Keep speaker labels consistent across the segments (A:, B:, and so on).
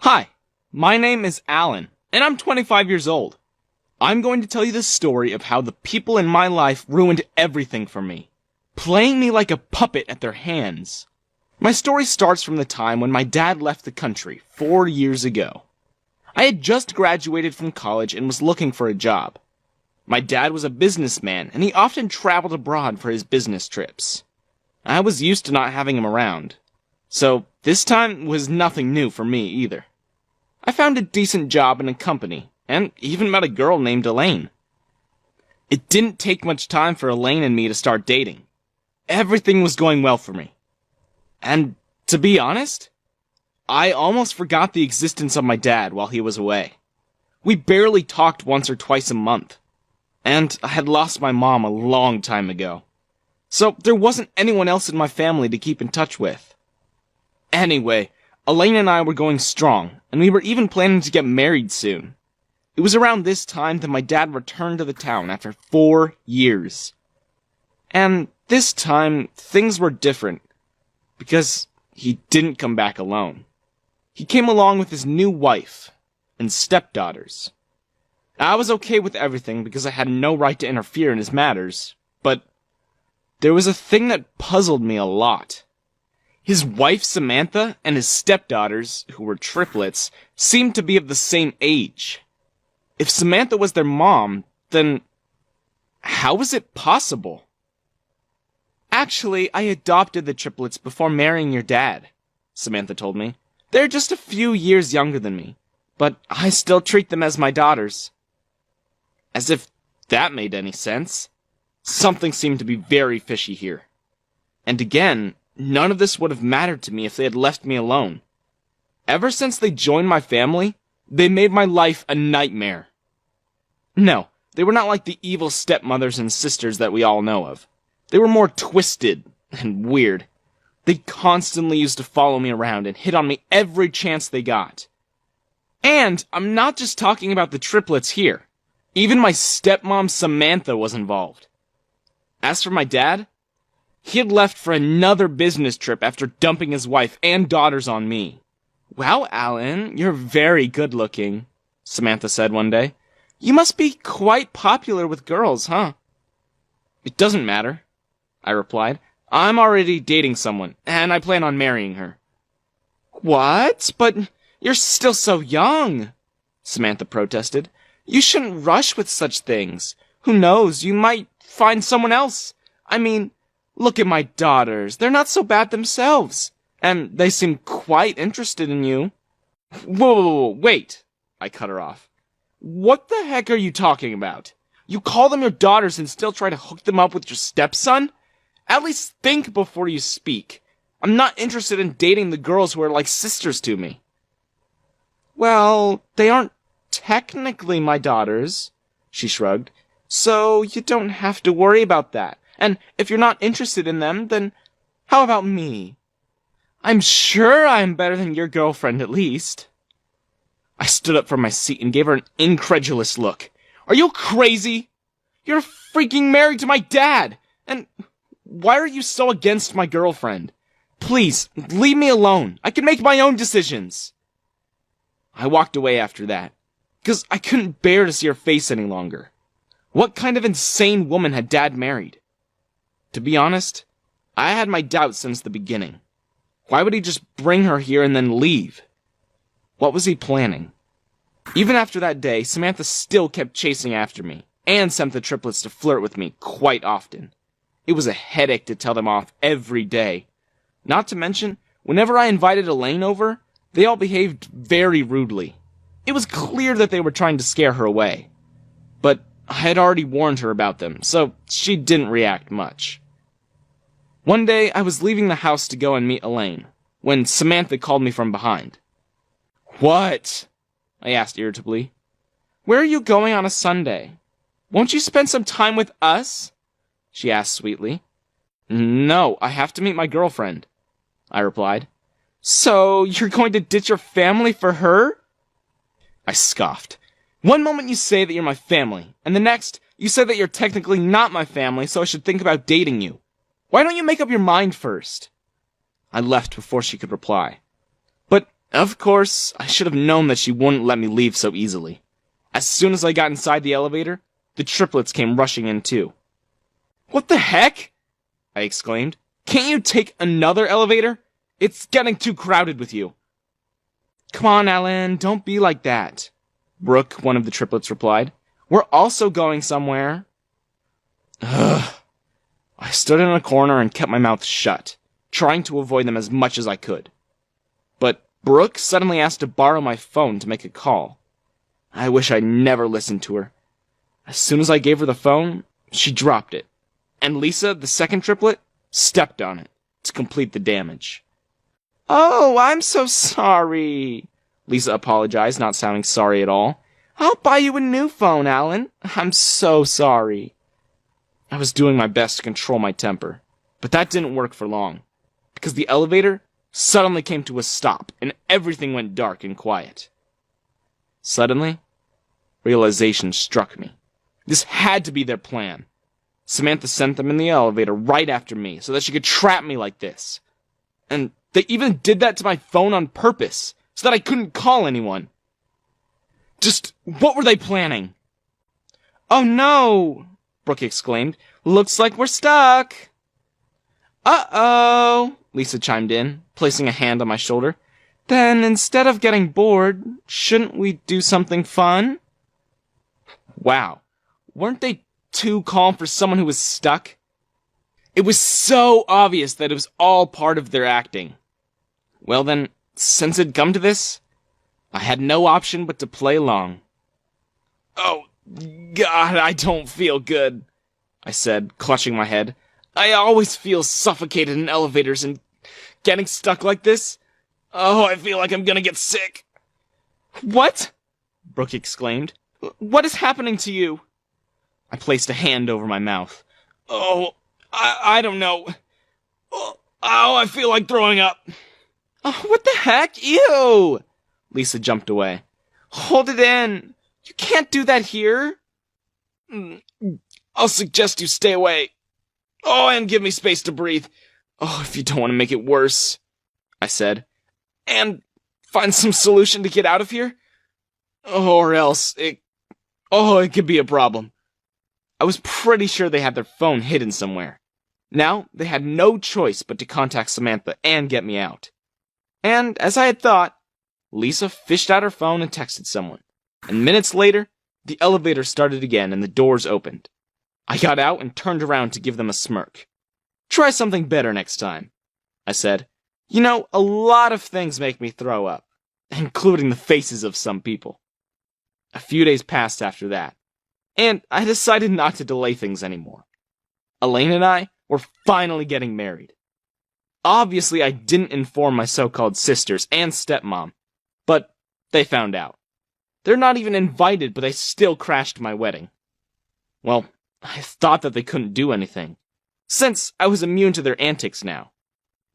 A: Hi, my name is Alan, and I'm 25 years old. I'm going to tell you the story of how the people in my life ruined everything for me, playing me like a puppet at their hands. My story starts from the time when my dad left the country 4 years ago. I had just graduated from college and was looking for a job. My dad was a businessman, and he often traveled abroad for his business trips. I was used to not having him around, so this time was nothing new for me either. I found a decent job in a company, and even met a girl named Elaine. It didn't take much time for Elaine and me to start dating. Everything was going well for me. And to be honest, I almost forgot the existence of my dad while he was away. We barely talked once or twice a month, and I had lost my mom a long time ago. So there wasn't anyone else in my family to keep in touch with. Anyway, Elaine and I were going strong, and we were even planning to get married soon. It was around this time that my dad returned to the town after 4 years. And this time, things were different, because he didn't come back alone. He came along with his new wife and stepdaughters. I was okay with everything because I had no right to interfere in his matters, but there was a thing that puzzled me a lot. His wife Samantha and his stepdaughters, who were triplets, seemed to be of the same age. If Samantha was their mom, then how was it possible? Actually, I adopted the triplets before marrying your dad, Samantha told me. They're just a few years younger than me, but I still treat them as my daughters. As if that made any sense. Something seemed to be very fishy here. And again, none of this would have mattered to me if they had left me alone. Ever since they joined my family, they made my life a nightmare. No, they were not like the evil stepmothers and sisters that we all know of. They were more twisted and weird. They constantly used to follow me around and hit on me every chance they got. And I'm not just talking about the triplets here. Even my stepmom Samantha was involved. As for my dad, he had left for another business trip after dumping his wife and daughters on me. "Wow, Alan, you're very good-looking," Samantha said one day. "You must be quite popular with girls, huh?" "It doesn't matter," I replied. "I'm already dating someone, and I plan on marrying her." "What? But you're still so young," Samantha protested. "You shouldn't rush with such things. Who knows, you might find someone else. I mean, look at my daughters. They're not so bad themselves, and they seem quite interested in you." Whoa, wait, I cut her off. "What the heck are you talking about? You call them your daughters and still try to hook them up with your stepson? At least think before you speak. I'm not interested in dating the girls who are like sisters to me." "Well, they aren't technically my daughters," she shrugged. "So you don't have to worry about that. And if you're not interested in them, then how about me? I'm sure I'm better than your girlfriend, at least." I stood up from my seat and gave her an incredulous look. "Are you crazy? You're freaking married to my dad! And why are you so against my girlfriend? Please, leave me alone. I can make my own decisions." I walked away after that, because I couldn't bear to see her face any longer. What kind of insane woman had Dad married? To be honest, I had my doubts since the beginning. Why would he just bring her here and then leave? What was he planning? Even after that day, Samantha still kept chasing after me, and sent the triplets to flirt with me quite often. It was a headache to tell them off every day. Not to mention, whenever I invited Elaine over, they all behaved very rudely. It was clear that they were trying to scare her away. But I had already warned her about them, so she didn't react much. One day, I was leaving the house to go and meet Elaine, when Samantha called me from behind. "What?" I asked irritably. "Where are you going on a Sunday? Won't you spend some time with us?" she asked sweetly. "No, I have to meet my girlfriend," I replied. "So you're going to ditch your family for her?" I scoffed. "One moment you say that you're my family, and the next, you say that you're technically not my family, so I should think about dating you. Why don't you make up your mind first?" I left before she could reply. "But Of course, I should have known that she wouldn't let me leave so easily. As soon as I got inside the elevator, the triplets came rushing in too. "What the heck?" I exclaimed. "Can't you take another elevator? It's getting too crowded with you." "Come on, Alan, don't be like that," Brooke, one of the triplets, replied. "We're also going somewhere." Ugh. I stood in a corner and kept my mouth shut, trying to avoid them as much as I could. But Brooke suddenly asked to borrow my phone to make a call. I wish I'd never listened to her. As soon as I gave her the phone, she dropped it, and Lisa, the second triplet, stepped on it to complete the damage. "Oh, I'm so sorry," Lisa apologized, not sounding sorry at all. "I'll buy you a new phone, Alan. I'm so sorry." I was doing my best to control my temper, but that didn't work for long, because the elevator suddenly came to a stop and everything went dark and quiet. Suddenly, realization struck me. This had to be their plan. Samantha sent them in the elevator right after me so that she could trap me like this. And they even did that to my phone on purpose so that I couldn't call anyone. Just what were they planning? "Oh no," Brooke exclaimed. "Looks like we're stuck." "Uh-oh," Lisa chimed in, placing a hand on my shoulder. "Then instead of getting bored, shouldn't we do something fun?" Wow, weren't they too calm for someone who was stuck? It was so obvious that it was all part of their acting. Well then, since it'd come to this, I had no option but to play along. "Oh, God, I don't feel good," I said, clutching my head. "I always feel suffocated in elevators and getting stuck like this. Oh, I feel like I'm gonna get sick." "What?" Brooke exclaimed. "What is happening to you?" I placed a hand over my mouth. "Oh, I don't know. Oh, I feel like throwing up." "Oh, what the heck? Ew!" Lisa jumped away. "Hold it in. You can't do that here." "I'll suggest you stay away. Oh, and give me space to breathe. Oh, if you don't want to make it worse," I said. "And find some solution to get out of here. Or else it could be a problem." I was pretty sure they had their phone hidden somewhere. Now, they had no choice but to contact Samantha and get me out. And, as I had thought, Lisa fished out her phone and texted someone. And minutes later, the elevator started again and the doors opened. I got out and turned around to give them a smirk. "Try something better next time," I said. "You know, a lot of things make me throw up, including the faces of some people." A few days passed after that, and I decided not to delay things anymore. Elaine and I were finally getting married. Obviously, I didn't inform my so-called sisters and stepmom, but they found out. They're not even invited, but they still crashed my wedding. Well, I thought that they couldn't do anything, since I was immune to their antics now.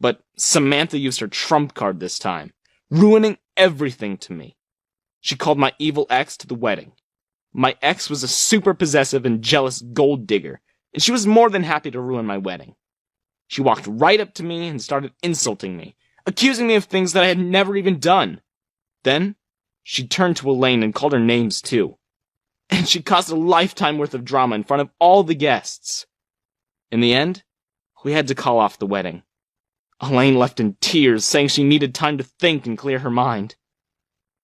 A: But Samantha used her trump card this time, ruining everything to me. She called my evil ex to the wedding. My ex was a super possessive and jealous gold digger, and she was more than happy to ruin my wedding. She walked right up to me and started insulting me, accusing me of things that I had never even done. Then, she turned to Elaine and called her names too. And she caused a lifetime worth of drama in front of all the guests. In the end, we had to call off the wedding. Elaine left in tears, saying she needed time to think and clear her mind.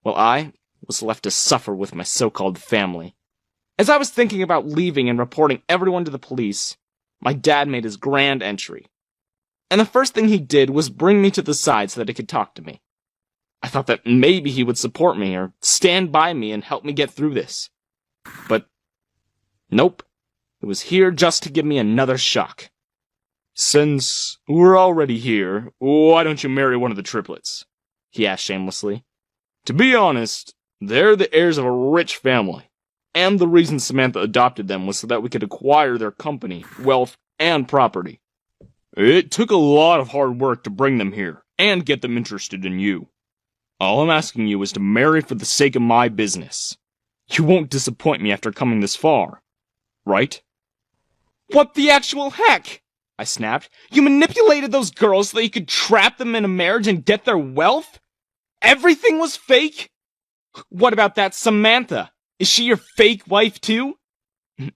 A: While I was left to suffer with my so-called family. As I was thinking about leaving and reporting everyone to the police, my dad made his grand entry. And the first thing he did was bring me to the side so that he could talk to me. I thought that maybe he would support me or stand by me and help me get through this. But nope, it was here just to give me another shock. "Since we're already here, why don't you marry one of the triplets?" he asked shamelessly. "To be honest, they're the heirs of a rich family, and the reason Samantha adopted them was so that we could acquire their company, wealth, and property. It took a lot of hard work to bring them here, and get them interested in you. All I'm asking you is to marry for the sake of my business. You won't disappoint me after coming this far, right?" "What the actual heck?" I snapped. "You manipulated those girls so that you could trap them in a marriage and get their wealth? Everything was fake? What about that Samantha? Is she your fake wife too?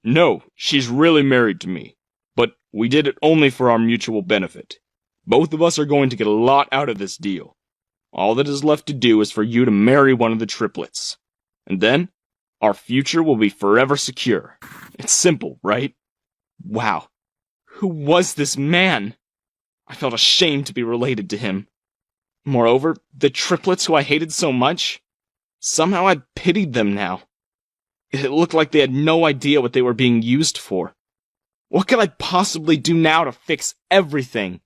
A: No, she's really married to me. But we did it only for our mutual benefit. Both of us are going to get a lot out of this deal. All that is left to do is for you to marry one of the triplets. And then, our future will be forever secure. It's simple, right? Wow. Who was this man? I felt ashamed to be related to him. Moreover, the triplets who I hated so much, somehow I pitied them now. It looked like they had no idea what they were being used for. What could I possibly do now to fix everything?